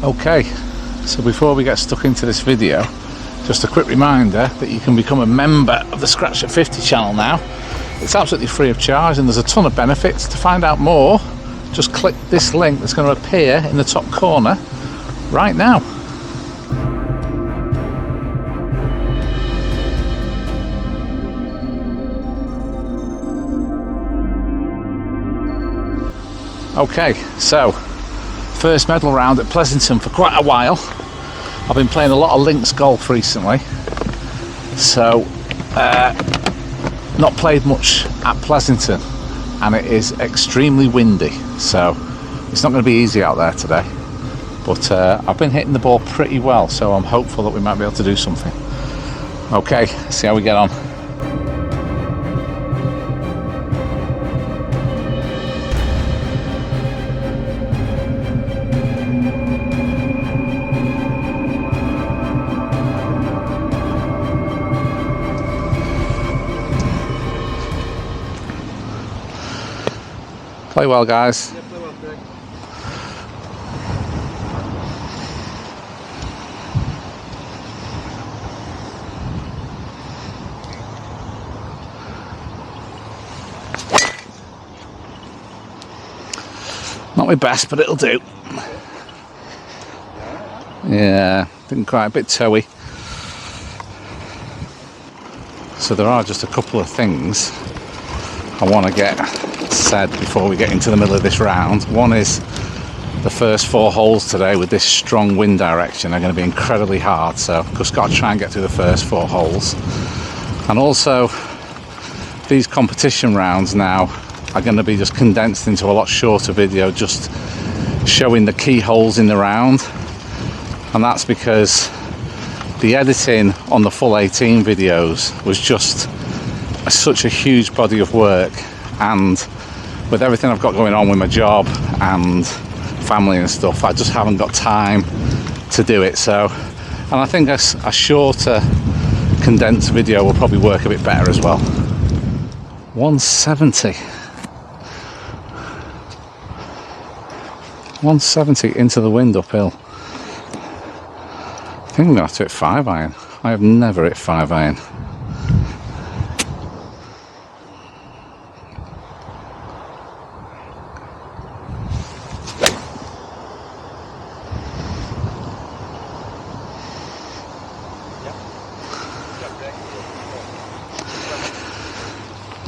Okay, so before we get stuck into this video, just a quick reminder that you can become a member of the Scratch at 50 channel now. It's absolutely free of charge and there's a ton of benefits. To find out more, just click this link that's going to appear in the top corner right now. Okay, so first medal round at Pleasanton for quite a while. I've been playing a lot of links golf recently, so not played much at Pleasanton, and it is extremely windy, so it's not going to be easy out there today. But I've been hitting the ball pretty well, so I'm hopeful that we might be able to do something. Okay, see how we get on. Play well, guys. Yeah, play well, Greg. Not my best, but it'll do. Yeah, didn't quite, a bit toey. So there are just a couple of things I want to get said before we get into the middle of this round. One is the first 4 holes today with this strong wind direction are going to be incredibly hard, so I've just got to try and get through the first 4 holes. And also these competition rounds now are going to be just condensed into a lot shorter video, just showing the key holes in the round, and that's because the editing on the full 18 videos was just such a huge body of work, and with everything I've got going on with my job and family and stuff, I just haven't got time to do it. So, and I think a shorter condensed video will probably work a bit better as well. 170 into the wind uphill. I think I'm gonna have to hit 5 iron. I have never hit 5 iron.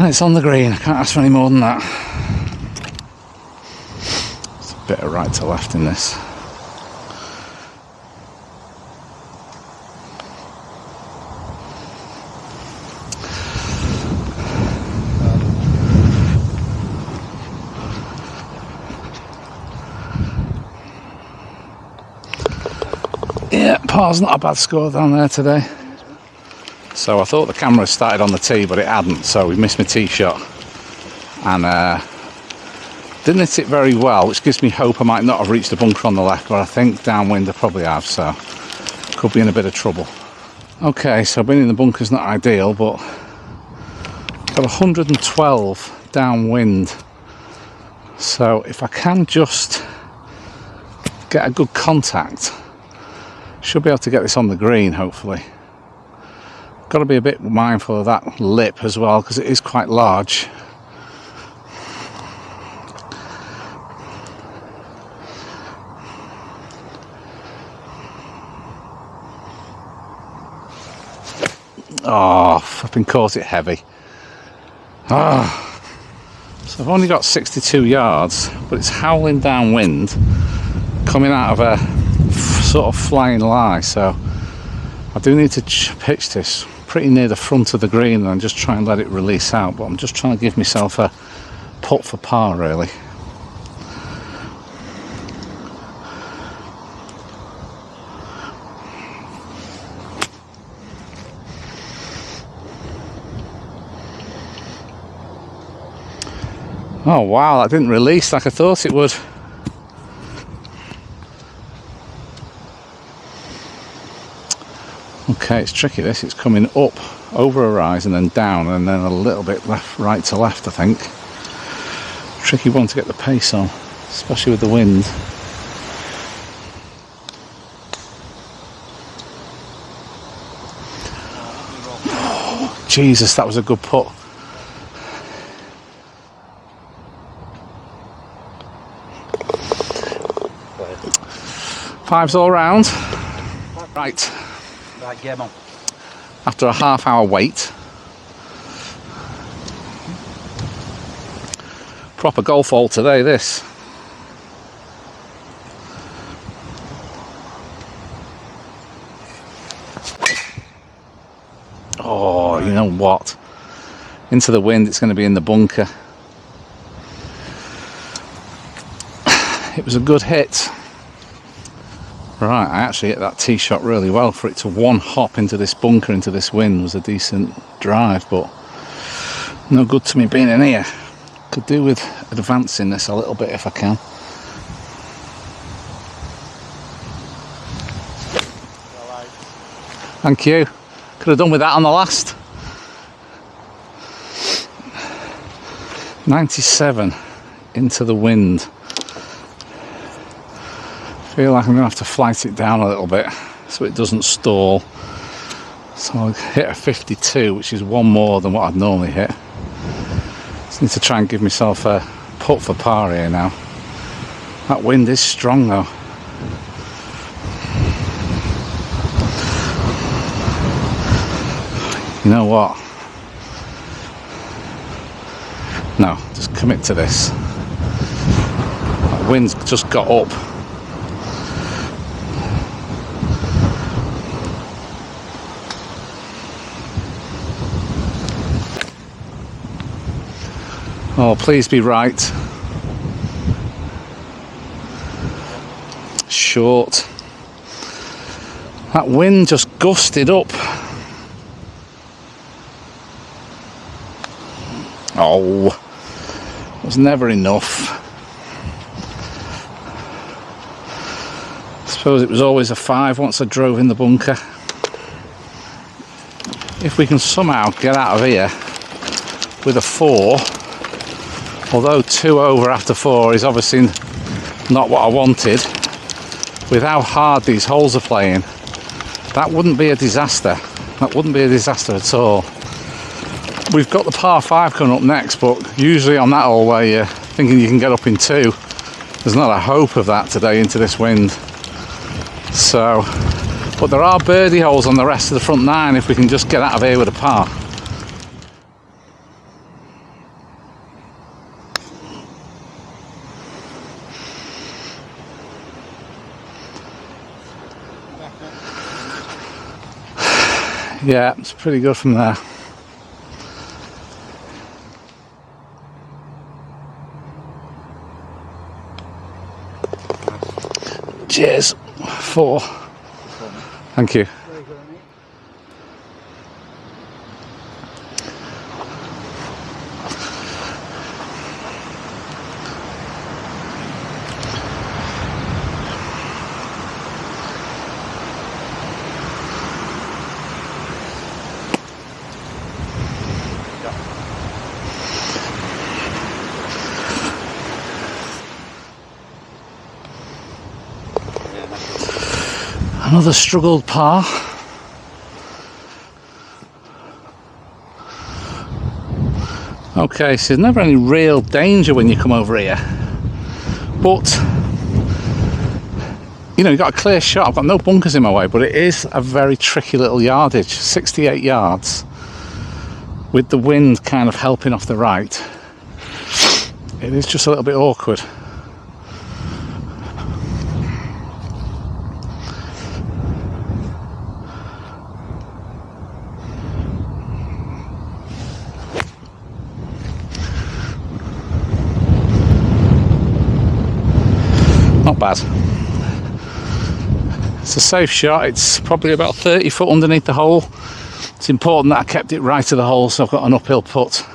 It's on the green, I can't ask for any more than that. There's a bit of right to left in this. Yeah, par's not a bad score down there today. So I thought the camera started on the tee, but it hadn't, so we missed my tee shot. And didn't hit it very well, which gives me hope I might not have reached the bunker on the left, but I think downwind I probably have, so could be in a bit of trouble. Okay, so being in the bunker's not ideal, but got 112 downwind. So if I can just get a good contact, should be able to get this on the green, hopefully. Got to be a bit mindful of that lip as well, because it is quite large. Oh, flipping caught it heavy. Oh. So I've only got 62 yards, but it's howling downwind coming out of a sort of flying lie, so I do need to pitch this pretty near the front of the green and just try and let it release out, but I'm just trying to give myself a putt for par, really. Oh wow, that didn't release like I thought it would. Okay, it's tricky this, it's coming up over a rise and then down and then a little bit left, right to left, I think. Tricky one to get the pace on, especially with the wind. Jesus, that was a good putt. Fives all round. Right. Right, game on. After a half-hour wait. Proper golf hole today, this. Oh, you know what? Into the wind, it's going to be in the bunker. It was a good hit. Right, I actually hit that tee shot really well. For it to one hop into this bunker, into this wind, was a decent drive, but no good to me being in here. Could do with advancing this a little bit if I can. Thank you. Could have done with that on the last. 97 into the wind. Feel like I'm going to have to flight it down a little bit so it doesn't stall. So I'll hit a 52, which is one more than what I'd normally hit. Just need to try and give myself a putt for par here now. That wind is strong though. You know what? No, just commit to this. That wind's just got up. Oh, please be right. Short. That wind just gusted up. Oh, it was never enough. I suppose it was always a 5 once I drove in the bunker. If we can somehow get out of here with a 4, although 2 over after 4 is obviously not what I wanted, with how hard these holes are playing, that wouldn't be a disaster. That wouldn't be a disaster at all. We've got the par 5 coming up next, but usually on that hole where you're thinking you can get up in 2, there's not a hope of that today into this wind. So, but there are birdie holes on the rest of the front 9 if we can just get out of here with a par. Yeah, it's pretty good from there. Cheers. 4. Thank you. Another struggled par. Okay, so there's never any real danger when you come over here. But, you know, you've got a clear shot. I've got no bunkers in my way, but it is a very tricky little yardage. 68 yards. With the wind kind of helping off the right. It is just a little bit awkward. Not bad. It's a safe shot. It's probably about 30 foot underneath the hole. It's important that I kept it right to the hole, so I've got an uphill putt.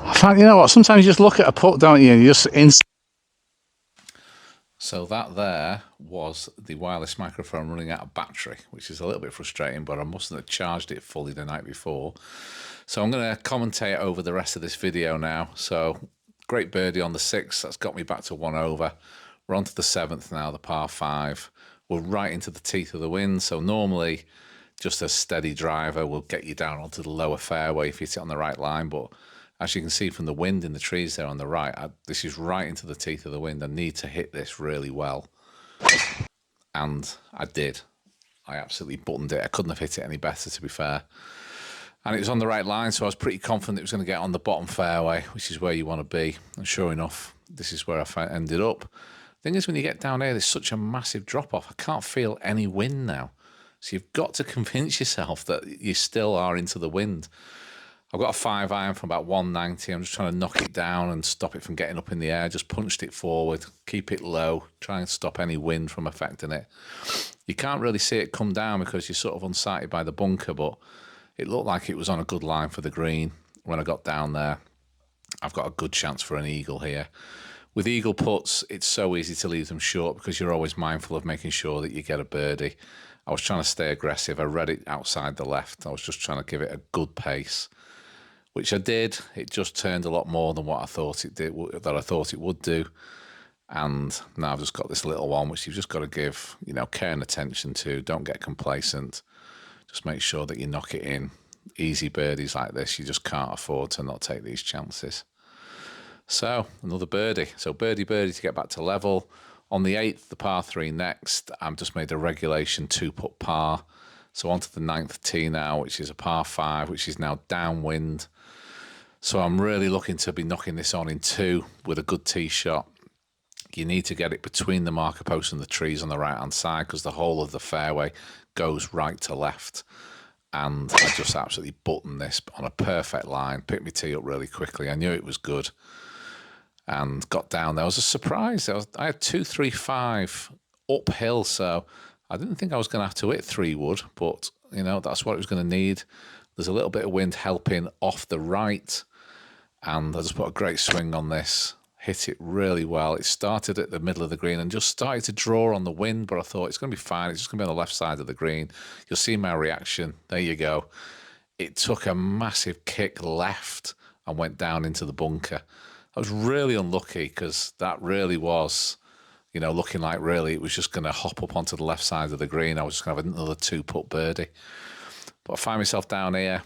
I find, you know what, sometimes you just look at a putt, don't you, and you just So that there was the wireless microphone running out of battery, which is a little bit frustrating, but I mustn't have charged it fully the night before. So I'm going to commentate over the rest of this video now. So Great birdie on the 6th. That's got me back to 1 over. We're on to the 7th now, the par 5. We're right into the teeth of the wind. So normally just a steady driver will get you down onto the lower fairway if you hit it on the right line. But as you can see from the wind in the trees there on the right, this is right into the teeth of the wind. I need to hit this really well. And I did. I absolutely buttoned it. I couldn't have hit it any better, to be fair. And it was on the right line, so I was pretty confident it was going to get on the bottom fairway, which is where you want to be. And sure enough, this is where I ended up. The thing is, when you get down here, there's such a massive drop-off. I can't feel any wind now. So you've got to convince yourself that you still are into the wind. I've got a 5-iron from about 190. I'm just trying to knock it down and stop it from getting up in the air. Just punched it forward, keep it low, try and stop any wind from affecting it. You can't really see it come down because you're sort of unsighted by the bunker, but it looked like it was on a good line for the green when I got down there. I've got a good chance for an eagle here. With eagle putts, it's so easy to leave them short because you're always mindful of making sure that you get a birdie. I was trying to stay aggressive. I read it outside the left. I was just trying to give it a good pace, which I did. It just turned a lot more than what I thought it did, that I thought it would do. And now I've just got this little one, which you've just got to give, care and attention to. Don't get complacent. Just make sure that you knock it in. Easy birdies like this, you just can't afford to not take these chances. So, another birdie. So, birdie to get back to level. On the 8th, the par 3 next, I've just made a regulation 2-putt par. So, on to the 9th tee now, which is a par 5, which is now downwind. So, I'm really looking to be knocking this on in 2 with a good tee shot. You need to get it between the marker post and the trees on the right-hand side because the whole of the fairway goes right to left. And I just absolutely buttoned this on a perfect line, picked my tee up really quickly. I knew it was good and got down there. I was surprised. I had 2-3-5 uphill, so I didn't think I was going to have to hit 3-wood, but, that's what it was going to need. There's a little bit of wind helping off the right, and I just put a great swing on this. Hit it really well. It started at the middle of the green and just started to draw on the wind, but I thought it's going to be fine. It's just going to be on the left side of the green. You'll see my reaction. There you go. It took a massive kick left and went down into the bunker. I was really unlucky because that really was, looking like really it was just going to hop up onto the left side of the green. I was just going to have another 2-putt birdie. But I find myself down here.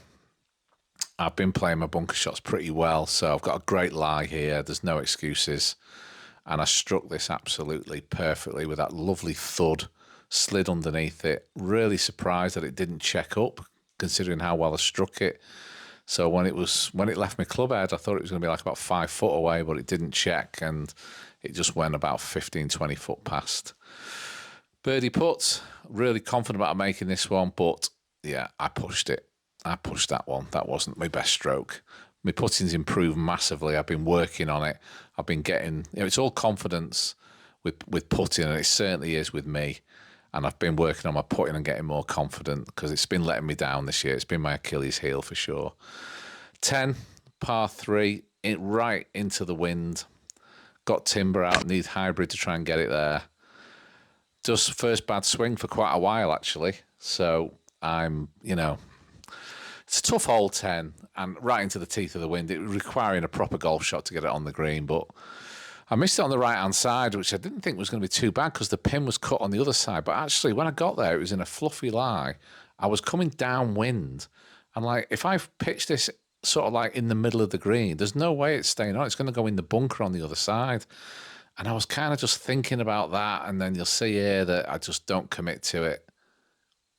I've been playing my bunker shots pretty well, so I've got a great lie here. There's no excuses. And I struck this absolutely perfectly with that lovely thud, slid underneath it. Really surprised that it didn't check up, considering how well I struck it. So when it left my club head, I thought it was going to be like about 5 foot away, but it didn't check, and it just went about 15, 20 foot past. Birdie putt, really confident about making this one, but yeah, I pushed it. I pushed that one. That wasn't my best stroke. My putting's improved massively. I've been working on it. I've been getting, it's all confidence with putting, and it certainly is with me. And I've been working on my putting and getting more confident because it's been letting me down this year. It's been my Achilles heel for sure. 10, par 3, right into the wind. Got timber out, need hybrid to try and get it there. Just first bad swing for quite a while, actually. So I'm, it's a tough hole, 10, and right into the teeth of the wind. It was requiring a proper golf shot to get it on the green, but I missed it on the right-hand side, which I didn't think was going to be too bad because the pin was cut on the other side. But actually, when I got there, it was in a fluffy lie. I was coming downwind, and if I pitch this sort of in the middle of the green, there's no way it's staying on. It's going to go in the bunker on the other side. And I was kind of just thinking about that, and then you'll see here that I just don't commit to it.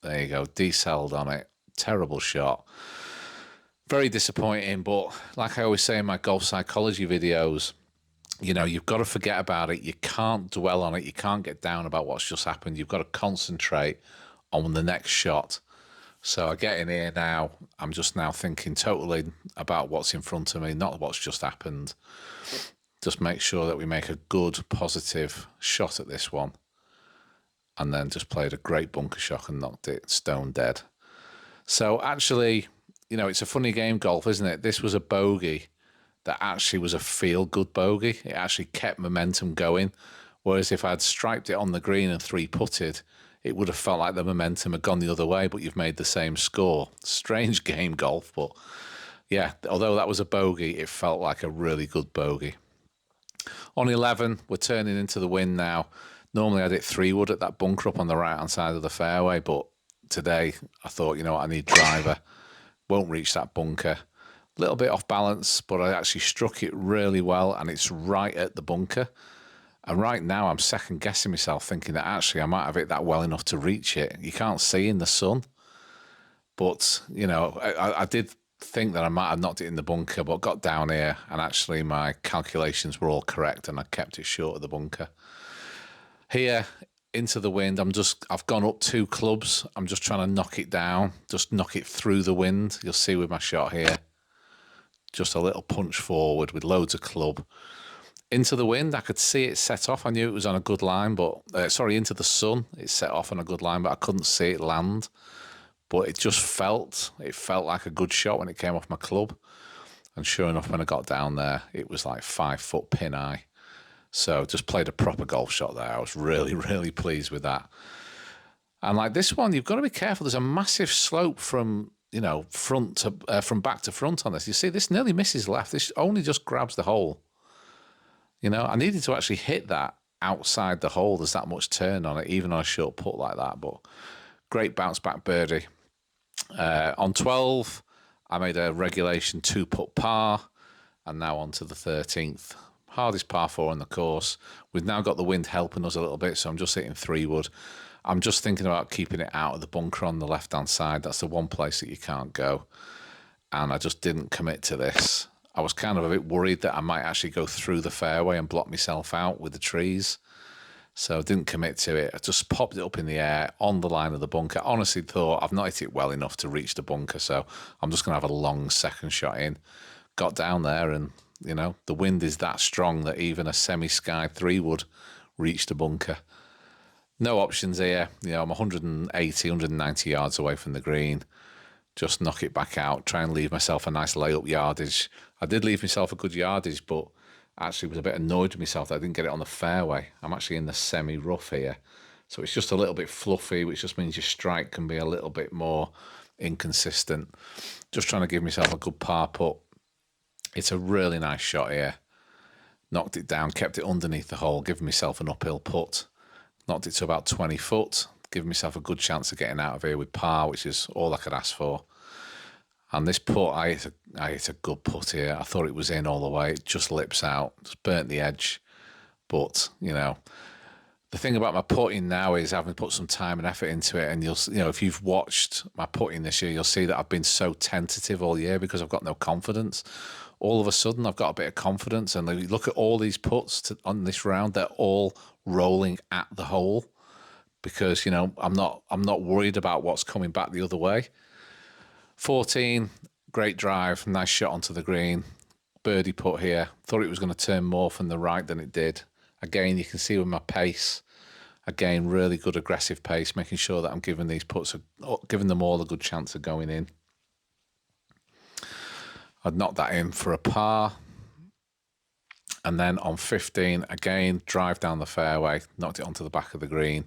There you go, decelled on it. Terrible shot. Very disappointing, but like I always say in my golf psychology videos, you've got to forget about it. You can't dwell on it. You can't get down about what's just happened. You've got to concentrate on the next shot. So I get in here now. I'm just now thinking totally about what's in front of me, not what's just happened. Just make sure that we make a good, positive shot at this one. And then just played a great bunker shot and knocked it stone dead. So actually, it's a funny game, golf, isn't it? This was a bogey that actually was a feel-good bogey. It actually kept momentum going. Whereas if I'd striped it on the green and 3-putted, it would have felt like the momentum had gone the other way, but you've made the same score. Strange game, golf, but yeah, although that was a bogey, it felt like a really good bogey. On 11, we're turning into the wind now. Normally I'd hit 3-wood at that bunker up on the right-hand side of the fairway, but today I thought, you know what, I need driver. Won't reach that bunker. A little bit off balance, but I actually struck it really well, and it's right at the bunker. And right now I'm second guessing myself, thinking that actually I might have hit that well enough to reach it. You can't see in the sun, but you know, I did think that I might have knocked it in the bunker, but got down here and actually my calculations were all correct and I kept it short of the bunker. Here into the wind, I've gone up 2 clubs. I'm just trying to knock it down, just knock it through the wind. You'll see with my shot here, just a little punch forward with loads of club. Into the wind, I could see it set off. I knew it was on a good line, but into the sun, it set off on a good line, but I couldn't see it land. But it felt like a good shot when it came off my club. And sure enough, when I got down there, it was like 5-foot pin high. So just played a proper golf shot there. I was really, really pleased with that. And like this one, you've got to be careful. There's a massive slope from, you know, from back to front on this. You see, this nearly misses left. This only just grabs the hole. You know, I needed to actually hit that outside the hole. There's that much turn on it, even on a short putt like that. But great bounce back birdie. On 12, I made a regulation 2-putt par, and now on to the 13th. Hardest par 4 on the course. We've now got the wind helping us a little bit, so I'm just hitting 3-wood. I'm just thinking about keeping it out of the bunker on the left-hand side. That's the one place that you can't go. And I just didn't commit to this. I was kind of a bit worried that I might actually go through the fairway and block myself out with the trees. So I didn't commit to it. I just popped it up in the air on the line of the bunker. I honestly thought I've not hit it well enough to reach the bunker, so I'm just going to have a long second shot in. Got down there and, you know, the wind is that strong that even a semi-sky 3-wood reach the bunker. No options here. You know, I'm 180, 190 yards away from the green. Just knock it back out, try and leave myself a nice layup yardage. I did leave myself a good yardage, but actually was a bit annoyed with myself that I didn't get it on the fairway. I'm actually in the semi-rough here. So it's just a little bit fluffy, which just means your strike can be a little bit more inconsistent. Just trying to give myself a good par putt. It's a really nice shot here. Knocked it down, kept it underneath the hole, giving myself an uphill putt. Knocked it to about 20 foot, giving myself a good chance of getting out of here with par, which is all I could ask for. And this putt, I hit a good putt here. I thought it was in all the way. It just lips out, just burnt the edge. But, you know, the thing about my putting now is having put some time and effort into it. And if you've watched my putting this year, you'll see that I've been so tentative all year because I've got no confidence. All of a sudden, I've got a bit of confidence. And look at all these putts on this round; they're all rolling at the hole because, you know, I'm not worried about what's coming back the other way. 14, great drive, nice shot onto the green. Birdie putt here. Thought it was going to turn more from the right than it did. Again, you can see with my pace. Again, really good aggressive pace, making sure that I'm giving these putts, giving them all a good chance of going in. I'd knocked that in for a par. And then on 15, again, drive down the fairway, knocked it onto the back of the green.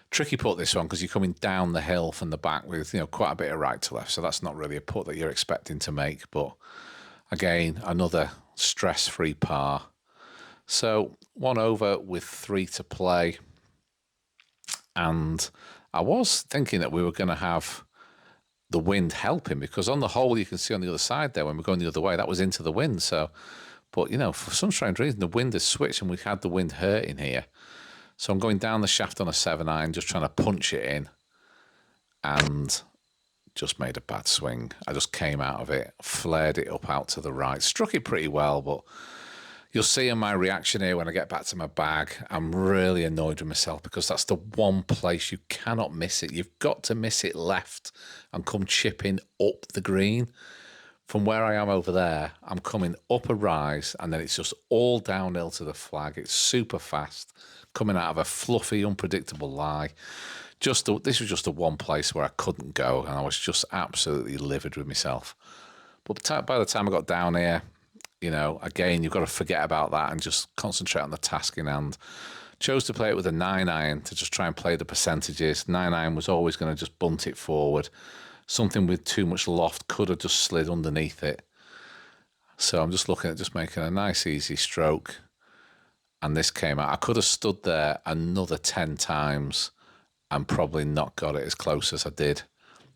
Tricky putt this one because you're coming down the hill from the back with, you know, quite a bit of right to left. So that's not really a putt that you're expecting to make. But again, another stress-free par. So 1 over with 3 to play. And I was thinking that we were going to have the wind helping because on the hole you can see on the other side there when we're going the other way, that was into the wind. So, but, you know, for some strange reason, the wind has switched and we've had the wind hurting here. So I'm going down the shaft on a 7-iron, just trying to punch it in, and just made a bad swing. I just came out of it, flared it up out to the right, struck it pretty well, but you'll see in my reaction here when I get back to my bag, I'm really annoyed with myself because that's the one place you cannot miss it. You've got to miss it left and come chipping up the green. From where I am over there, I'm coming up a rise and then it's just all downhill to the flag. It's super fast, coming out of a fluffy, unpredictable lie. This was just the one place where I couldn't go and I was just absolutely livid with myself. But by the time I got down here, you know, again, you've got to forget about that and just concentrate on the task in hand. Chose to play it with a 9-iron to just try and play the percentages. 9-iron was always going to just bunt it forward. Something with too much loft could have just slid underneath it. So I'm just looking at just making a nice easy stroke. and this came out. I could have stood there another 10 times and probably not got it as close as I did.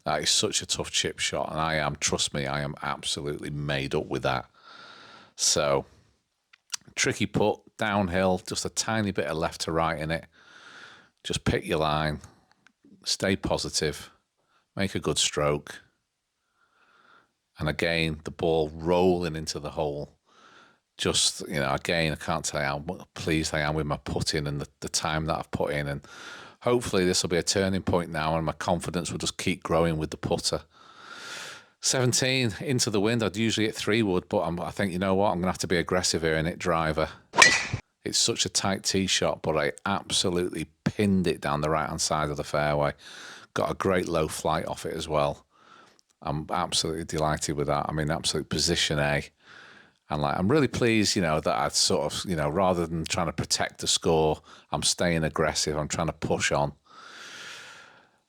That is such a tough chip shot, and trust me, I am absolutely made up with that. So, tricky putt, downhill, just a tiny bit of left to right in it. Just pick your line, stay positive, make a good stroke. And again, the ball rolling into the hole. Just, again, I can't tell you how pleased I am with my putting and the time that I've put in. And hopefully this will be a turning point now and my confidence will just keep growing with the putter. 17 into the wind. I'd usually hit 3-wood, but I think, you know what? I'm going to have to be aggressive here and hit driver. It's such a tight tee shot, but I absolutely pinned it down the right-hand side of the fairway. Got a great low flight off it as well. I'm absolutely delighted with that. I mean, absolute position A. And I'm really pleased, that I'd sort of, rather than trying to protect the score, I'm staying aggressive. I'm trying to push on.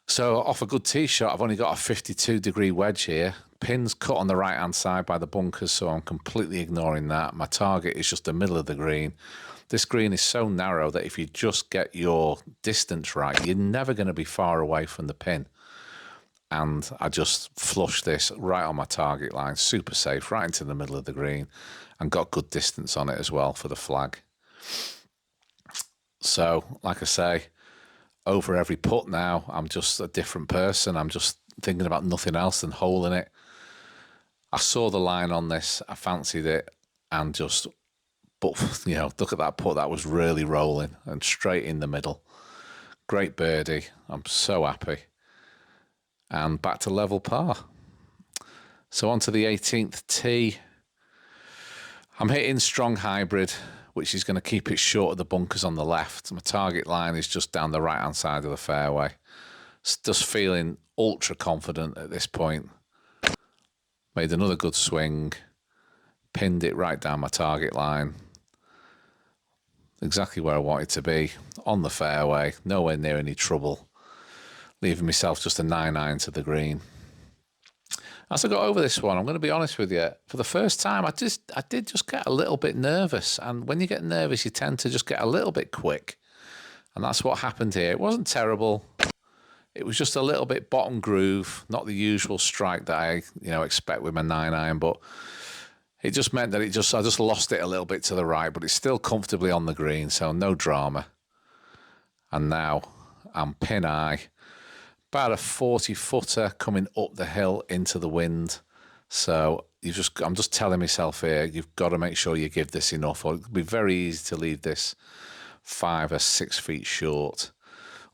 So off a good tee shot, I've only got a 52-degree wedge here. Pin's cut on the right-hand side by the bunkers, so I'm completely ignoring that. My target is just the middle of the green. This green is so narrow that if you just get your distance right, you're never going to be far away from the pin. And I just flushed this right on my target line, super safe, right into the middle of the green, and got good distance on it as well for the flag. So, like I say, over every putt now, I'm just a different person. I'm just thinking about nothing else than holing it. I saw the line on this, I fancied it, and look at that putt, that was really rolling and straight in the middle. Great birdie, I'm so happy. And back to level par. So on to the 18th tee. I'm hitting strong hybrid, which is going to keep it short of the bunkers on the left. My target line is just down the right-hand side of the fairway. Just feeling ultra confident at this point. Made another good swing. Pinned it right down my target line. Exactly where I wanted to be. On the fairway. Nowhere near any trouble. Leaving myself just a 9-iron to the green. As I got over this one, I'm going to be honest with you, for the first time, I did just get a little bit nervous. And when you get nervous, you tend to just get a little bit quick. And that's what happened here. It wasn't terrible. It was just a little bit bottom groove, not the usual strike that I, expect with my 9-iron, but it just meant that I just lost it a little bit to the right, but it's still comfortably on the green, so no drama. And now I'm pin high. About a 40-footer coming up the hill into the wind. So I'm just telling myself here, you've got to make sure you give this enough, or it'll be very easy to leave this 5 or 6 feet short.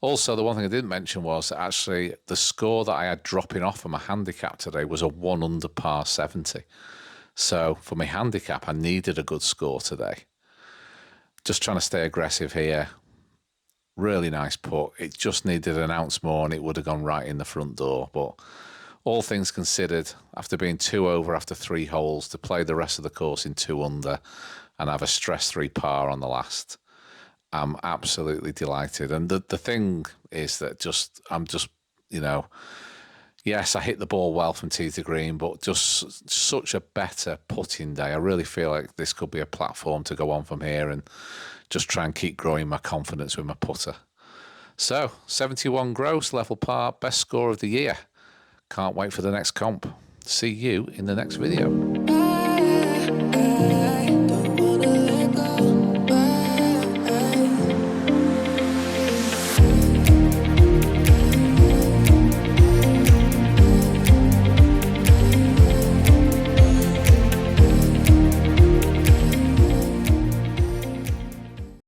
Also, the one thing I didn't mention was that actually the score that I had dropping off of my handicap today was a 1 under par 70. So for my handicap, I needed a good score today. Just trying to stay aggressive here. Really nice putt. It just needed an ounce more and it would have gone right in the front door. But all things considered, after being 2 over after 3 holes, to play the rest of the course in 2 under and have a stress-free par on the last, I'm absolutely delighted. And the thing is that I'm just, yes, I hit the ball well from tee to green, but just such a better putting day. I really feel like this could be a platform to go on from here and just try and keep growing my confidence with my putter. So, 71 gross, level par, best score of the year. Can't wait for the next comp. See you in the next video.